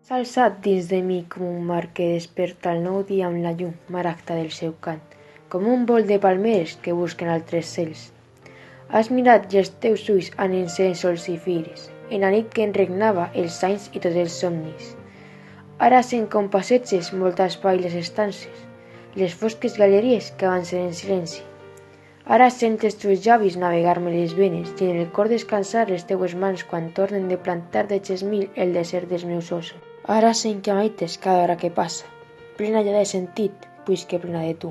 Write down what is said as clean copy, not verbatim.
S'ha alçat dins de mi com un mar que desperta el nou dia amb la llum maragda del seu cant, com un vol de palmeres que busquen altres cels. Has mirat i els teus ulls han encès sols i fires, en la nit que en regnava els anys i tots els somnis. Ara sent com passeges molt a espai les estances, les fosques galeries que avancen en silenci. Ara sent els teus llavis navegar-me les venes i en el cor descansar les teues mans quan tornen de plantar de gesmil el desert dels meus ossos. Ara sent que m'aites cada hora que passa, plena ja de sentit, puix que plena de tu.